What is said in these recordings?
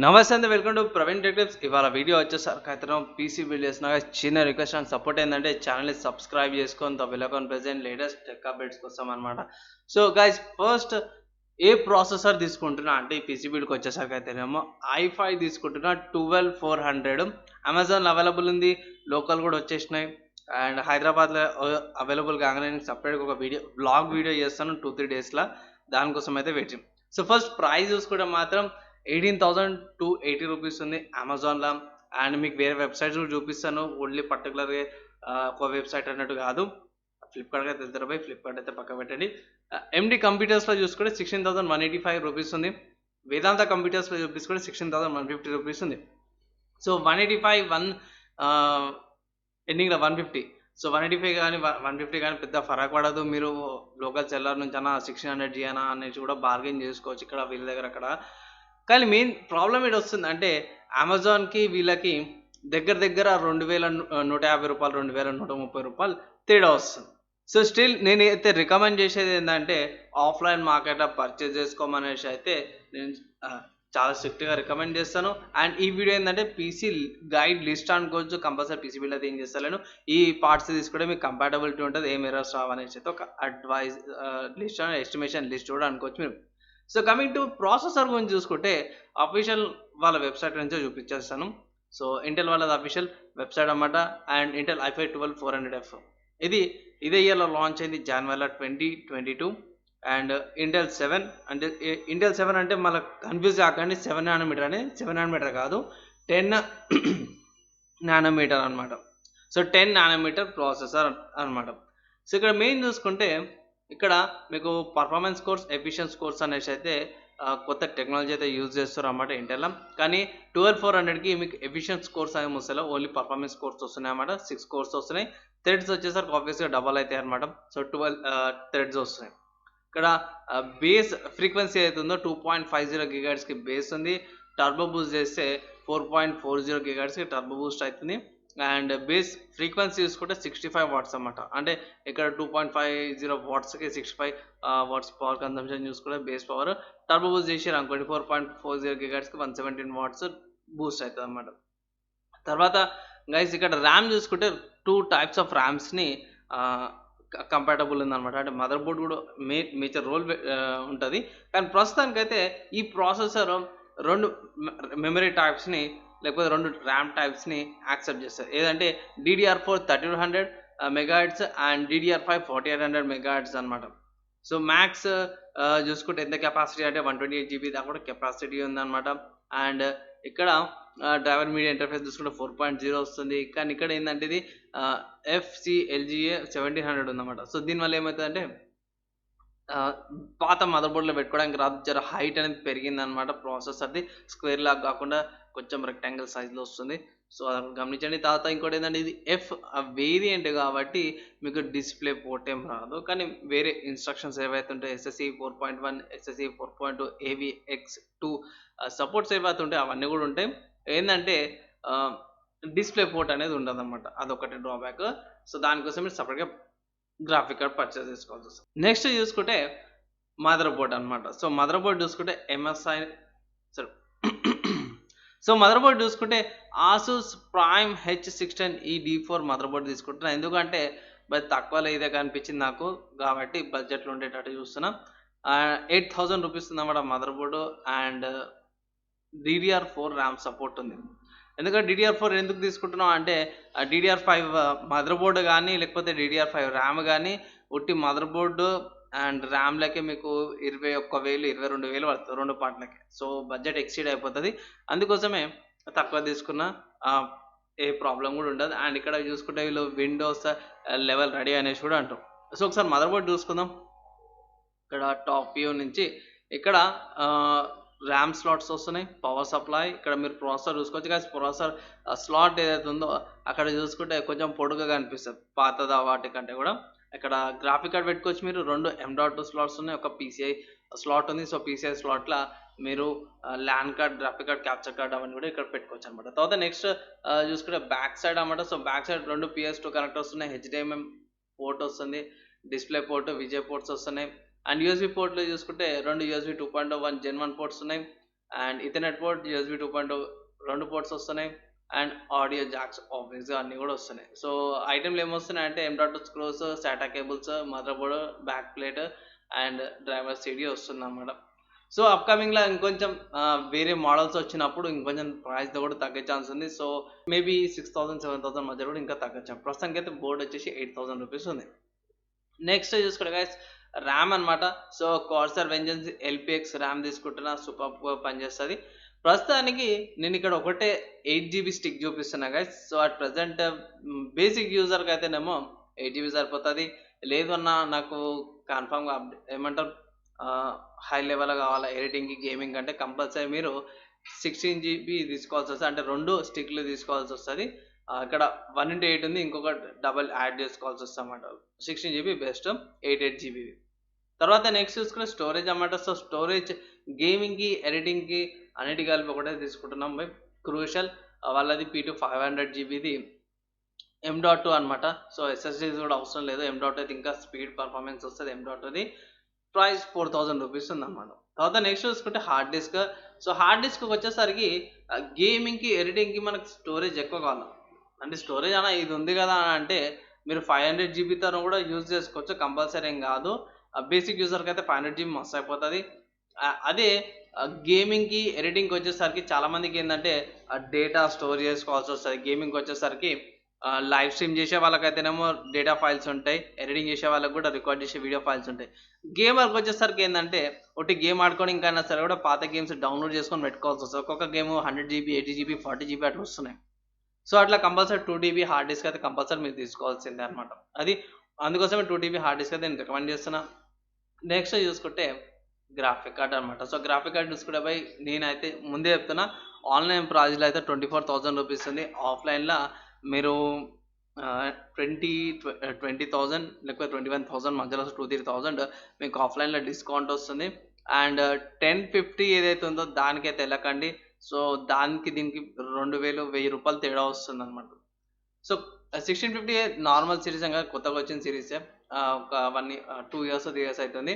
నమస్తే అండి, welcome to praveentechtips. ఇవాళ వీడియో వచ్చేసరికి అయితే పీసీ బిల్డ్ చేసిన చిన్న రిక్వెస్ట్ అండ్ సపోర్ట్ ఏంటంటే ఛానల్ని సబ్స్క్రైబ్ చేసుకొని the bell icon present latest tech updates కోసం అనమాట. సో గైస్, ఫస్ట్ ఏ ప్రాసెసర్ తీసుకుంటున్నా అంటే ఈ పీసీ బిల్డ్కి వచ్చేసరికి అయితేనేమో i5 తీసుకుంటున్నా 12400. అమెజాన్లో అవైలబుల్ ఉంది, లోకల్ కూడా వచ్చేసినాయి. అండ్ హైదరాబాద్లో అవైలబుల్ కాగానే నేను సపరేట్గా ఒక బ్లాగ్ వీడియో చేస్తాను 2-3 డేస్లో. దానికోసం అయితే వెయిటింగ్. సో ఫస్ట్ ప్రైస్ చూసుకుంటే మాత్రం 18,280 రూపీస్ ఉంది అమెజాన్లో. అండ్ మీకు వేరే వెబ్సైట్స్ కూడా చూపిస్తాను, ఓన్లీ పర్టికులర్గా ఒక వెబ్సైట్ అన్నట్టు కాదు. ఫ్లిప్కార్ట్గా తెలుతారు పోయి, ఫ్లిప్కార్ట్ అయితే పక్క పెట్టండి. ఎండి కంప్యూటర్స్లో చూసుకుంటే 16,185 రూపీస్ ఉంది. వేదాంత కంప్యూటర్స్లో చూపించుకుంటే 16,150 రూపీస్ ఉంది. సో 185 ఎండింగ్లో 150. సో 185 కానీ 150 కానీ పెద్ద ఫరక్ పడదు. మీరు లోకల్ సెల్లర్ నుంచి అన్న 1600 అనా అనేసి కూడా బార్గెన్ చేసుకోవచ్చు ఇక్కడ వీళ్ళ దగ్గర అక్కడ. కానీ మెయిన్ ప్రాబ్లం ఏంటి వస్తుంది అంటే అమెజాన్కి వీళ్ళకి దగ్గర దగ్గర 2,150 రూపాయలు, 2,130 రూపాయలు తేడా వస్తుంది. సో స్టిల్ నేనైతే రికమెండ్ చేసేది ఏంటంటే ఆఫ్లైన్ మార్కెట్లో పర్చేజ్ చేసుకోమనేసి అయితే నేను చాలా స్ట్రిక్ట్గా రికమెండ్ చేస్తాను. అండ్ ఈ వీడియో ఏంటంటే పీసీ గైడ్ లిస్ట్ అనుకోవచ్చు, కంపల్సరీ పీసీ బిల్ అయితే ఏం చేస్తాను. ఈ పార్ట్స్ తీసుకుంటే మీకు కంపాటబిలిటీ ఉంటుంది, ఏం ఎర్రర్స్ రావనేసి అయితే ఒక అడ్వైజ్ లిస్ట్ ఎస్టిమేషన్ లిస్ట్ కూడా అనుకోవచ్చు మీరు. సో కమింగ్ టు ప్రాసెసర్ గురించి చూసుకుంటే అఫీషియల్ వాళ్ళ వెబ్సైట్ నుంచే చూపించేస్తాను. సో ఇంటెల్ వాళ్ళది అఫీషియల్ వెబ్సైట్ అన్నమాట. అండ్ ఇంటెల్ i5 12400F ఇది ఇదే ఇయర్లో లాంచ్ అయింది, జనవరిలో 2022. అండ్ ఇంటెల్ 7 అంటే ఇంటెల్ 7 అంటే మళ్ళీ కన్ఫ్యూజ్ కాకండి, 7 నానోమీటర్ అని 7 నానోమీటర్ కాదు, 10 నానోమీటర్ అనమాట. సో 10 నానోమీటర్ ప్రాసెసర్ అనమాట. సో ఇక్కడ మెయిన్ చూసుకుంటే ఇక్కడ మీకు పర్ఫార్మెన్స్ కోర్స్, ఎఫిషియన్స్ కోర్స్ అనేసి అయితే కొత్త టెక్నాలజీ అయితే యూజ్ చేస్తారు అన్నమాట ఇంటెల్. కానీ 12400కి మీకు ఎఫిషియన్స్ కోర్స్ ఏమి వస్తాయో, ఓన్లీ పర్ఫార్మెన్స్ కోర్స్ వస్తున్నాయి అన్నమాట. 6 కోర్స్ వస్తున్నాయి. థ్రెడ్స్ వచ్చేసరికి ఆబ్వియస్గా డబల్ అవుతాయి అనమాట. సో 12 థ్రెడ్స్ వస్తున్నాయి. ఇక్కడ బేస్ ఫ్రీక్వెన్సీ అవుతుందో 2.50 గిగాహెర్ట్జ్కి బేస్ ఉంది. టర్బో బూస్ట్ చేస్తే 4.40 గిగాహెర్ట్జ్కి టర్బో బూస్ట్ అవుతుంది. అండ్ బేస్ ఫ్రీక్వెన్సీ చూసుకుంటే 65 వాట్స్ అన్నమాట. అంటే ఇక్కడ 2.50 వాట్స్కి 65 వాట్స్ పవర్ కన్సంప్షన్ చూసుకుంటే బేస్ పవర్. టర్బో బూస్ట్ చేసారు అనుకోండి 4.40 గిగాహెర్ట్జ్కి 117 వాట్స్ బూస్ట్ అవుతుంది అన్నమాట. తర్వాత గైస్ ఇక్కడ ర్యామ్ చూసుకుంటే 2 టైప్స్ ఆఫ్ ర్యామ్స్ని కంపాటబుల్ ఉందన్నమాట. అంటే మదర్ బోర్డ్ కూడా మేజర్ రోల్ ఉంటుంది. కానీ ప్రస్తుతానికైతే ఈ ప్రాసెసర్ 2 మెమరీ టైప్స్ని లేకపోతే 2 ర్యామ్ టైప్స్ని యాక్సెప్ట్ చేస్తారు. ఏదంటే DDR4 3200 megahertz and DDR5 4800 megahertz అనమాట. సో మ్యాక్స్ చూసుకుంటే ఎంత కెపాసిటీ అంటే 128 GB దాకా కూడా కెపాసిటీ ఉందన్నమాట. అండ్ ఇక్కడ డ్రైవర్ మీడియా ఇంటర్ఫేస్ చూసుకుంటే 4.0 వస్తుంది. కానీ ఇక్కడ ఏంటంటే ఇది FCLGA 1700 ఉందన్నమాట. సో దీనివల్ల ఏమవుతుందంటే పాత మదర్ బోర్డ్లో పెట్టుకోవడానికి రాదు, జర హైట్ అనేది పెరిగిందనమాట. ప్రాసెసర్ది స్క్వేర్ లాగా కాకుండా కొంచెం రెక్టాంగిల్ సైజ్లో వస్తుంది. సో అది గమనించండి. తర్వాత ఇంకోటి ఏంటంటే ఇది వేరియంట్ కాబట్టి మీకు డిస్ప్లే పోర్ట్ ఏం రాదు. కానీ వేరే ఇన్స్ట్రక్షన్స్ ఏవైతే ఉంటాయి SSE 4.1, SSE 4.2, AVX2 సపోర్ట్స్ ఏవైతే ఉంటాయి అవన్నీ కూడా ఉంటాయి. ఏంటంటే డిస్ప్లే పోర్ట్ అనేది ఉండదు అనమాట, అదొకటి డ్రాబ్యాక్. సో దానికోసం మీరు సపరేట్గా గ్రాఫిక్ కార్డ్ పర్చేస్ చేసుకోవాల్సి వస్తుంది. నెక్స్ట్ చూసుకుంటే మదర్ బోర్డ్ అనమాట. సో మదర్ బోర్డ్ చూసుకుంటే MSI సరే సో మదర్ బోర్డ్ చూసుకుంటే Asus prime H16 D4 mother board తీసుకుంటున్నాను. ఎందుకంటే తక్కువలో ఇదే కనిపించింది నాకు, కాబట్టి బడ్జెట్లో ఉండేటట్టు చూస్తున్నా. 8,000 రూపీస్ ఉందన్నమాట mother board. And DDR4 RAM support ఉంది. ఎందుకంటే DDR4 ఎందుకు తీసుకుంటున్నాం అంటే DDR5 మదర్ బోర్డు కానీ లేకపోతే DDR5 ర్యామ్ కానీ ఉట్టి మదర్ బోర్డు అండ్ ర్యామ్లకే మీకు 21,000 22,000 పడుతుంది 2 పార్ట్లకి. సో బడ్జెట్ ఎక్సీడ్ అయిపోతుంది. అందుకోసమే తక్కువ తీసుకున్న ఏ ప్రాబ్లం కూడా ఉండదు. అండ్ ఇక్కడ చూసుకుంటే వీళ్ళు విండోస్ లెవెల్ రెడీ అనేసి కూడా అంటాం. సో ఒకసారి మదర్ బోర్డ్ చూసుకుందాం. ఇక్కడ టాప్ వ్యూ నుంచి ఇక్కడ ర్యామ్ స్లాట్స్ వస్తున్నాయి, పవర్ సప్లై. ఇక్కడ మీరు ప్రాసెసర్ చూసుకోవచ్చు కానీ ప్రాసెసర్ స్లాట్ ఏదైతే ఉందో అక్కడ చూసుకుంటే కొంచెం పొడుగుగా కనిపిస్తుంది పాతదా వాటి కంటే కూడా. ఇక్కడ గ్రాఫిక్ కార్డ్ పెట్టుకోవచ్చు మీరు. 2 M.2 స్లాట్స్ ఉన్నాయి, ఒక PCI స్లాట్ ఉంది. సో PCI స్లాట్లో మీరు LAN card, graphic card, capture card అవన్నీ కూడా ఇక్కడ పెట్టుకోవచ్చు అనమాట. తర్వాత నెక్స్ట్ చూసుకుంటే బ్యాక్ సైడ్ అనమాట. So back side 2 PS2 connectors ఉన్నాయి, HDMI పోర్ట్ వస్తుంది, డిస్ప్లే పోర్ట్, విజే పోర్ట్స్ వస్తున్నాయి. అండ్ USB పోర్ట్లో చూసుకుంటే 2 USB 2.1 Gen 1 పోర్ట్స్ ఉన్నాయి. అండ్ ఇథర్నెట్ పోర్ట్ యూఎస్బి 2.0 రెండు పోర్ట్స్ వస్తున్నాయి. అండ్ ఆడియో జాక్స్ ఆబ్వియస్గా అన్నీ కూడా వస్తున్నాయి. సో ఐటెంలు ఏమొస్తున్నాయి అంటే M.2 screws, SATA cables, mother board, back plate and driver CD వస్తుంది అన్నమాట. సో అప్కమింగ్లో ఇంకొంచెం వేరే మోడల్స్ వచ్చినప్పుడు ఇంకొంచెం ప్రైస్ కూడా తగ్గే ఛాన్స్ ఉంది. సో మేబీ 6,000 7,000 మధ్య కూడా ఇంకా తగ్గచ్చు. ప్రస్తుతానికి అయితే బోర్డ్ వచ్చేసి 8,000 రూపీస్ ఉంది. నెక్స్ట్ చూసుకోండి గైస్, ర్యామ్ అనమాట. So Corsair Vengeance LPX RAM తీసుకుంటున్నా, సూపర్ పనిచేస్తుంది. ప్రస్తుతానికి నేను ఇక్కడ ఒకటే 8GB స్టిక్ చూపిస్తున్నా guys. So at present basic యూజర్కి అయితేనేమో 8GB సరిపోతుంది. లేదు అన్న నాకు కన్ఫామ్గా ఏమంటారు హై లెవెల్ కావాలి ఎడిటింగ్కి గేమింగ్ అంటే కంపల్సరీ మీరు 16GB తీసుకోవాల్సి వస్తుంది. అంటే 2 స్టిక్లు తీసుకోవాల్సి వస్తుంది. ఇక్కడ 1x8 ఉంది, ఇంకొక డబల్ యాడ్ చేసుకోవాల్సి వస్తుంది అన్నమాట. 16GB best, 8GB. తర్వాత నెక్స్ట్ చూసుకునే స్టోరేజ్ అన్నమాట. సో స్టోరేజ్ గేమింగ్కి ఎడిటింగ్కి అన్నిటి కలిపి ఒకటే తీసుకుంటున్నాం బై క్రూషల్. వాళ్ళది P2 500GBది M.2 అనమాట. సో SSDs కూడా అవసరం లేదు. M.2 అయితే ఇంకా స్పీడ్ పర్ఫార్మెన్స్ వస్తుంది. M.2ది ప్రైస్ 4,000 రూపీస్ ఉందన్నమాట. తర్వాత నెక్స్ట్ చూసుకుంటే హార్డ్ డిస్క్. సో హార్డ్ డిస్క్కి వచ్చేసరికి గేమింగ్కి ఎడిటింగ్కి మనకు స్టోరేజ్ ఎక్కువ కావాలి. అంటే స్టోరేజ్ అన్న ఇది ఉంది కదా అని అంటే మీరు 500GB కూడా యూజ్ చేసుకోవచ్చు, కంపల్సరీ ఏం కాదు. బేసిక్ యూజర్కి అయితే 500GB మస్తు అయిపోతుంది. అదే గేమింగ్కి ఎడిటింగ్కి వచ్చేసరికి చాలామందికి ఏంటంటే డేటా స్టోర్ చేసుకోవాల్సి వస్తుంది. గేమింగ్కి వచ్చేసరికి లైవ్ స్ట్రీమ్ చేసే వాళ్ళకైతేనేమో డేటా ఫైల్స్ ఉంటాయి, ఎడిటింగ్ చేసే వాళ్ళకి కూడా రికార్డ్ చేసే వీడియో ఫైల్స్ ఉంటాయి. గేమర్కి వచ్చేసరికి ఏంటంటే ఒకటి గేమ్ ఆడుకొని ఇంకైనా సరే కూడా పాత గేమ్స్ డౌన్లోడ్ చేసుకొని పెట్టుకోవాల్సి వస్తుంది. ఒక్కొక్క గేమ్ 100GB 80GB 40GB అట్లా వస్తున్నాయి. సో అట్లా కంపల్సరీ 2TB హార్డ్ డిస్క్ అయితే కంపల్సరీ మీరు తీసుకోవాల్సిందే అనమాట. అది అందుకోసమే 2TB హార్డ్ డిస్క్ అయితే నేను రికమెండ్ చేస్తున్నా. నెక్స్ట్ చూసుకుంటే గ్రాఫిక్ కార్డ్ అనమాట. సో గ్రాఫిక్ కార్డ్ చూసుకుంటే బై నేనైతే ముందే చెప్తున్నా, ఆన్లైన్ ప్రైజ్లో అయితే 24,000 రూపీస్ ఉంది. ఆఫ్లైన్లో మీరు 20,000 లేకపోతే 21,000 మధ్యలో 2-3,000 మీకు ఆఫ్లైన్లో డిస్కౌంట్ వస్తుంది. అండ్ 1050 ఏదైతే ఉందో దానికైతే వెళ్ళకండి. సో దానికి దీనికి 2,000 రూపాయలు తేడా వస్తుంది అనమాట. సో 1650 నార్మల్ సిరీస్ ఇంకా కొత్తగా వచ్చిన సిరీసే, ఒక 2 ఇయర్స్ 3 ఇయర్స్ అవుతుంది.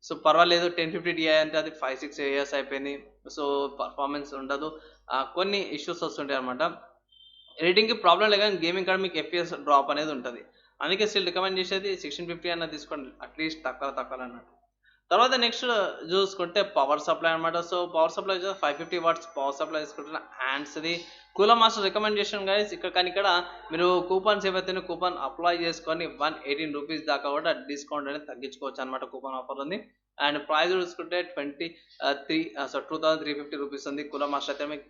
సో పర్వాలేదు. 1050 Ti అంటే అది 5-6 ఇయర్స్ అయిపోయింది. సో పర్ఫార్మెన్స్ ఉండదు, కొన్ని ఇష్యూస్ వస్తుంటాయి అనమాట. ఎడిటింగ్కి ప్రాబ్లం లేదు కానీ గేమింగ్ కార్డ్ మీకు FPS డ్రాప్ అనేది ఉంటుంది. అందుకే స్టిల్ రికమెండ్ చేసేది 1650 అన్న తీసుకోండి, అట్లీస్ట్ తక్కువ అన్నట్టు. తర్వాత నెక్స్ట్ చూసుకుంటే పవర్ సప్లై అనమాట. So power supply 550 watts power supply తీసుకుంటున్న హ్యాండ్స్ది కూలర్ మాస్టర్ రికమెండేషన్ గైస్. ఇక్కడ మీరు కూపన్స్ ఏవైతే కూపన్ అప్లై చేసుకొని 118 రూపీస్ దాకా కూడా డిస్కౌంట్ అనేది తగ్గించుకోవచ్చు అనమాట. కూపన్ ఆఫర్ ఉంది. అండ్ ప్రైస్ చూసుకుంటే 2,350 రూపీస్ ఉంది. కూలర్ మాస్టర్ అయితే మీకు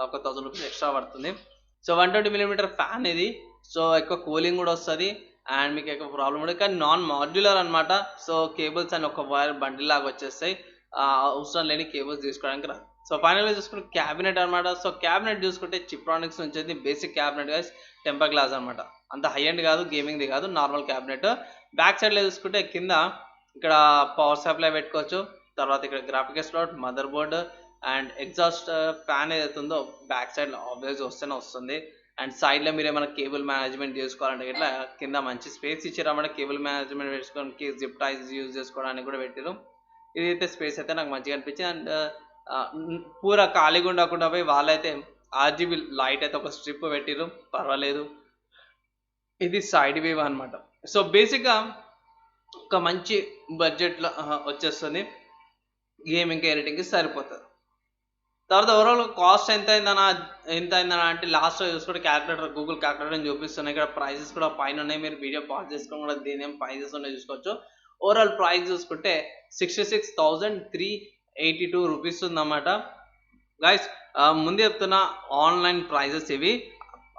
1,000 రూపీస్ ఎక్స్ట్రా పడుతుంది. సో 120mm ఫ్యాన్ ఇది. సో ఎక్కువ కూలింగ్ కూడా వస్తుంది అండ్ మీకు ఎక్కువ ప్రాబ్లం ఉండదు. కానీ నాన్ మాడ్యులర్ అనమాట. సో కేబుల్స్ అని ఒక వైర్ బండిల్ లాగా వచ్చేస్తాయి, అవసరం లేని కేబుల్స్ తీసుకోవడానికి రా. సో ఫైనల్గా చూసుకుంటే క్యాబినెట్ అనమాట. సో క్యాబినెట్ చూసుకుంటే చిప్రానిక్స్ నుంచి basic cabinet guys, temper glass అనమాట. అంత హై ఎండ్ కాదు, గేమింగ్ది కాదు, నార్మల్ క్యాబినెట్. బ్యాక్ సైడ్లో చూసుకుంటే కింద ఇక్కడ పవర్ సప్లై పెట్టుకోవచ్చు. తర్వాత ఇక్కడ graphics slot, mother board and exhaust fan ఏదైతే ఉందో బ్యాక్ సైడ్లో ఆబ్వియస్గా వస్తుంది. అండ్ సైడ్లో మీరు ఏమైనా కేబుల్ మేనేజ్మెంట్ చేసుకోవాలంటే ఇట్లా కింద మంచి స్పేస్ ఇచ్చారన్నమాట. కేబుల్ మేనేజ్మెంట్ వేసుకోవడానికి, జిప్ టైస్ యూజ్ చేసుకోవడానికి కూడా పెట్టారు. ఇదైతే స్పేస్ అయితే నాకు మంచిగా అనిపించింది. అండ్ పూరా ఖాళీగా ఉండకుండా పోయి వాళ్ళైతే RGB లైట్ అయితే ఒక స్ట్రిప్ పెట్టిరు, పర్వాలేదు. ఇది సైడ్ వేవ్ అనమాట. సో బేసిక్గా ఒక మంచి బడ్జెట్లో వచ్చేస్తుంది, గేమింగ్ ఎడిటింగ్కి సరిపోతుంది. తర్వాత ఓవరాల్ కాస్ట్ ఎంత అయిందనా అంటే లాస్ట్లో చూసుకుంటే క్యాల్కులేటర్, గూగుల్ క్యాల్కులేటర్ చూపిస్తున్నాయి. ఇక్కడ ప్రైజెస్ కూడా పైన ఉన్నాయి, మీరు వీడియో పాజ్ చేసుకొని కూడా దీని ఏం ప్రైజెస్ ఉన్నాయి చూసుకోవచ్చు. ఓవరాల్ ప్రైస్ చూసుకుంటే 66,382 రూపీస్ ఉందన్నమాట గైస్. ముందే చెప్తున్నా ఆన్లైన్ ప్రైజెస్ ఇవి.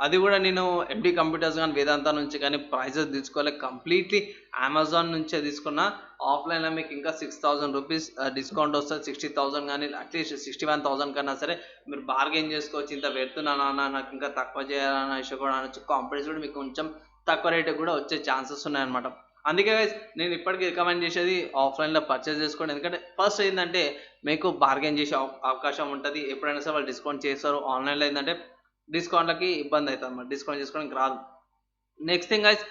అది కూడా నేను MD కంప్యూటర్స్ కానీ వేదాంత నుంచి కానీ ప్రైజెస్ తీసుకోలేదు, కంప్లీట్లీ అమెజాన్ నుంచే తీసుకున్నా. ఆఫ్లైన్లో మీకు ఇంకా 6,000 రూపీస్ డిస్కౌంట్ వస్తుంది. 60,000 కానీ అట్లీస్ట్ 61,000 కన్నా సరే మీరు బార్గెన్ చేసుకోవచ్చు. ఇంత పెడుతున్నానా, నాకు ఇంకా తక్కువ చేయాలన్న ఇష్యూ కూడా అనొచ్చు. కాంపిటీషన్ కూడా మీకు కొంచెం తక్కువ రేటు కూడా వచ్చే ఛాన్సెస్ ఉన్నాయన్నమాట. అందుకే నేను ఇప్పటికీ రికమెండ్ చేసేది ఆఫ్లైన్లో పర్చేస్ చేసుకోండి. ఎందుకంటే ఫస్ట్ ఏంటంటే మీకు బార్గెన్ చేసే అవకాశం ఉంటుంది, ఎప్పుడైనా సరే వాళ్ళు డిస్కౌంట్ చేస్తారు. ఆన్లైన్లో ఏంటంటే డిస్కౌంట్లకి ఇబ్బంది అవుతుంది అన్నమాట, డిస్కౌంట్ చేసుకోవడానికి రాదు. నెక్స్ట్ థింగ్ గైస్,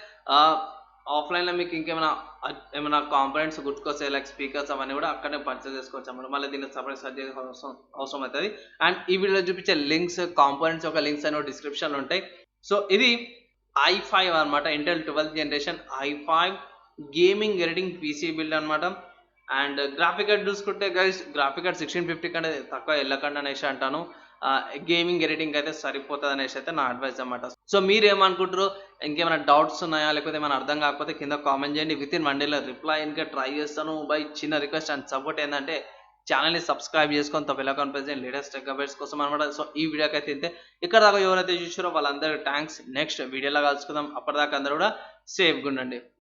ఆఫ్లైన్లో మీకు ఇంకేమైనా ఏమైనా కాంపోనెంట్స్ గుర్తుకొస్తాయి లైక్ స్పీకర్స్ అవన్నీ కూడా అక్కడనే పర్చేస్ చేసుకోవచ్చు అన్నమాట. మళ్ళీ దీన్ని సపరేట్ సర్చ్ చేసే అవసరం అవుతుంది. అండ్ ఈ వీడియోలో చూపించే లింక్స్ కాంపోనెంట్స్ యొక్క లింక్స్ అనేవి డిస్క్రిప్షన్లో ఉంటాయి. సో ఇది i5 అనమాట, Intel 12th generation i5 gaming editing PC build అనమాట. అండ్ గ్రాఫిక్ కార్డ్ చూసుకుంటే గైస్ గ్రాఫిక్ కార్డ్ 1650 కంటే తక్కువ వెళ్ళకండి అనేసి అంటాను. గేమింగ్ ఎడిటింగ్ అయితే సరిపోతుంది అనేసి అయితే నా అడ్వైస్ అనమాట. సో మీరు ఏమనుకుంటారు, ఇంకేమైనా డౌట్స్ ఉన్నాయా లేకపోతే ఏమైనా అర్థం కాకపోతే కింద కామెంట్ చేయండి. విత్ ఇన్ 1 డేలో రిప్లై ఇంకా ట్రై చేస్తాను. బై చిన్న రిక్వెస్ట్ అండ్ సపోర్ట్ ఏంటంటే ఛానల్ని సబ్స్క్రైబ్ చేసుకొని బెల్ ఐకాన్ ప్రెస్ చేయండి లేటెస్ట్ టెక్ అప్డేట్స్ కోసం అనమాట. సో ఈ వీడియోకి అయితే ఇంతే. ఇక్కడ దాకా ఎవరైతే చూసారో వాళ్ళందరికీ థ్యాంక్స్. నెక్స్ట్ వీడియోలో కలుసుకుందాం. అప్పటిదాకా అందరూ కూడా సేఫ్గా ఉండండి.